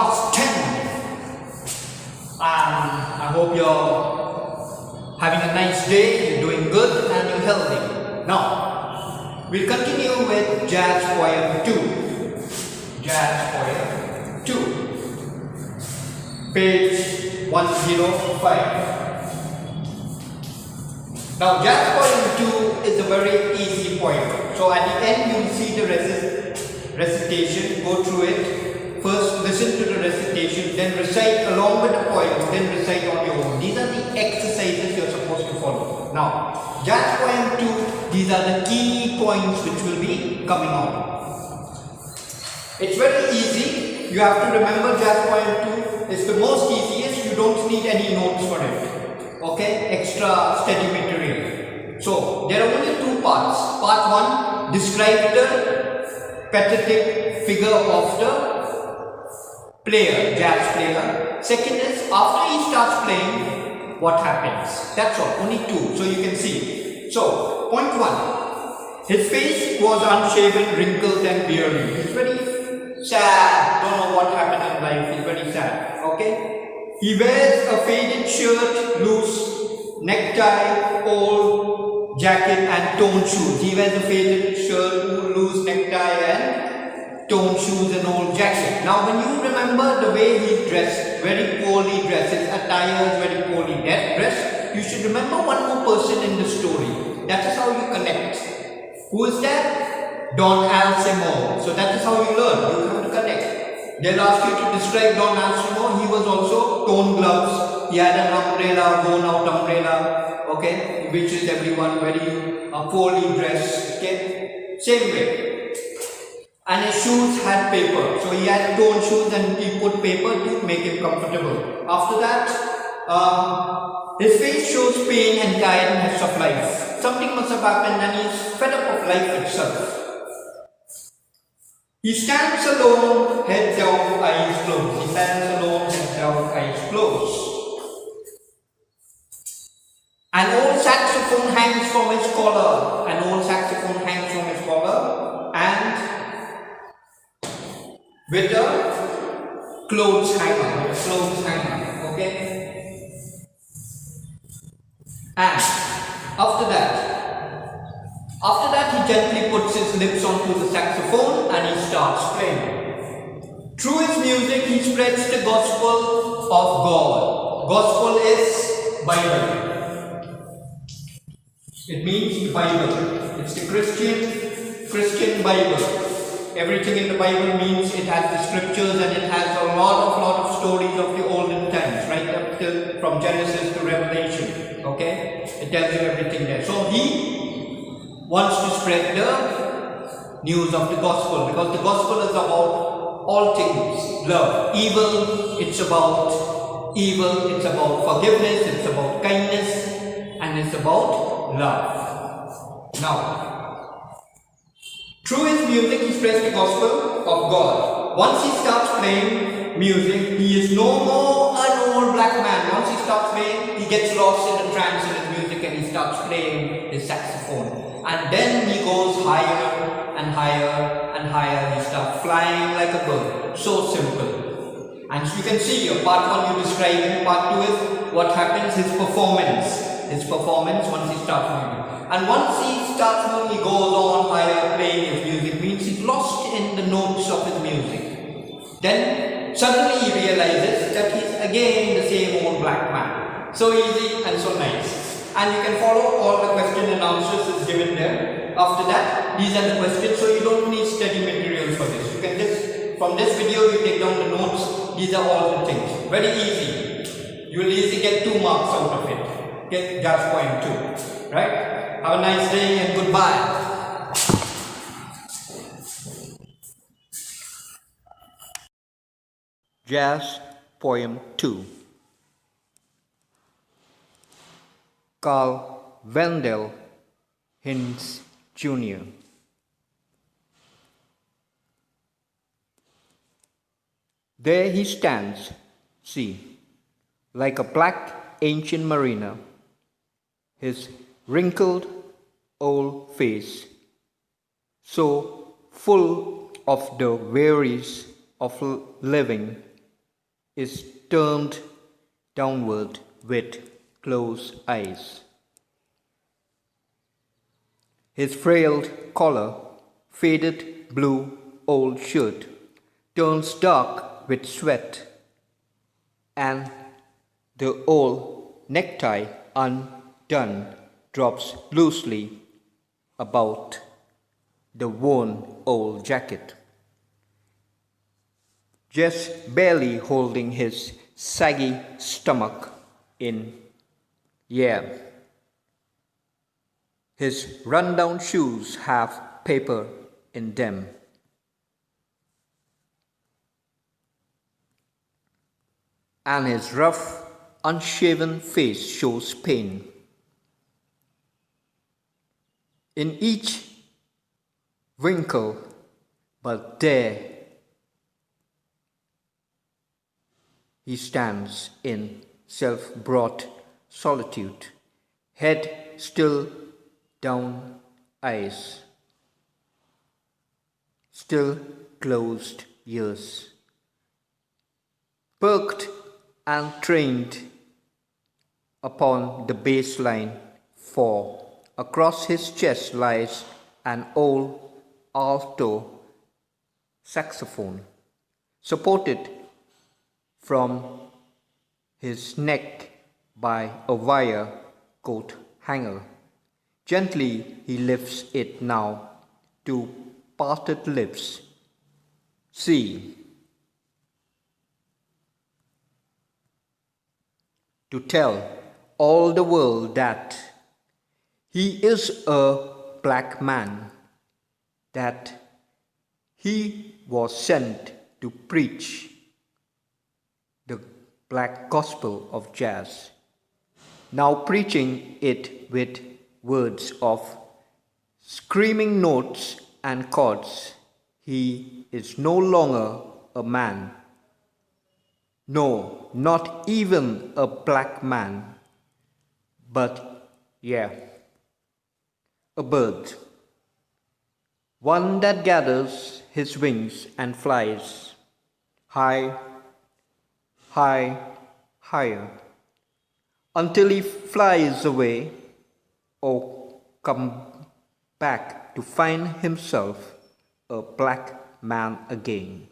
class 10, and I hope you're having a nice day, you're doing good and you're healthy. Now, we'll continue with Jazz Poem 2. Jazz Poem 2, page 105. Now, Jazz Poem 2 is a very easy poem. So at the end you will see the recitation, go through it. First listen to the recitation, then recite along with the poem, then recite on your own. These are the exercises you are supposed to follow. Now, Jazz Poem 2, these are the key points which will be coming on. It's very easy. You have to remember Jazz Poem 2 is the most easiest. You don't need any notes for it. Okay, extra study material. So there are only two parts. Part 1, describe the pathetic figure of the player, jazz player. Second is, after he starts playing, what happens? That's all, only two, so you can see. So, point 1, his face was unshaven, wrinkled and weary. He's very sad, don't know what happened in life, he's very sad, okay? He wears a faded shirt, loose necktie, old jacket and torn shoes. He wears a faded shirt, loose necktie and torn shoes and old jacket. Now when you remember the way he's dressed, very poorly dressed, his attire is very poorly dressed, you should remember one more person in the story. That is how you connect. Who is that? Don Alcimo. So that is how you learn. You have to connect. They'll ask you to describe Don Alcimo. He was also torn gloves. He had an umbrella, worn out umbrella, okay, which is everyone very poorly dressed, okay, same way. And his shoes had paper, so he had torn shoes and he put paper to make him comfortable. After that, his face shows pain and tiredness of life. Something must have happened and he's fed up of life itself. He stands alone, head down, eyes closed. He stands alone, head down, eyes closed. An old saxophone hangs from his collar. An old saxophone hangs from his collar, and with a clothes hanger, okay? And after that he gently puts his lips onto the saxophone and he starts playing. Through his music he spreads the gospel of God. Gospel is Bible. It means the Bible. It's the Christian Bible. Everything in the Bible means it has the scriptures and it has a lot of stories of the olden times, right up till from Genesis to Revelation. Okay? It tells you everything there. So he wants to spread the news of the gospel, because the gospel is about all things. Love. Evil, it's about forgiveness, it's about kindness, and it's about love. Now, through his music he spreads the gospel of God. Once he starts playing music, he is no more an old black man. Once he starts playing, he gets lost in a trance in his music and he starts playing his saxophone. And then he goes higher and higher and higher. He starts flying like a bird. So simple. And you can see here, part 1 you describe him, part 2 is what happens, his performance once he starts moving. And once he starts moving, he goes on higher playing his music, means he's lost in the notes of his music. Then suddenly he realizes that he's again the same old black man. So easy and so nice. And you can follow all the question and answers is given there. After that, these are the questions, so you don't need study materials for this. You can just, from this video you take down the notes. These are all the things. Very easy. You will easily get 2 marks out of it. Get Jazz Poem 2. Right? Have a nice day and goodbye. Jazz Poem 2. Carl Wendell Hinz Jr. There he stands, see, like a black ancient mariner, his wrinkled old face, so full of the wearies of living is turned downward with closed eyes. His frayed collar, faded blue old shirt, turns dark with sweat, and the old necktie undone drops loosely about the worn old jacket, just barely holding his saggy stomach in air. His run-down shoes have paper in them, and his rough, unshaven face shows pain. In each wrinkle, but there he stands in self-brought solitude, head still down, eyes still closed, ears perked and trained upon the baseline, for across his chest lies an old alto saxophone, supported from his neck by a wire coat hanger. Gently he lifts it now to parted lips. See, to tell all the world that he is a black man, that he was sent to preach the black gospel of jazz, now preaching it with words of screaming notes and chords. He is no longer a man. No, not even a black man, but a bird. One that gathers his wings and flies high, high, higher, until he flies away or come back to find himself a black man again.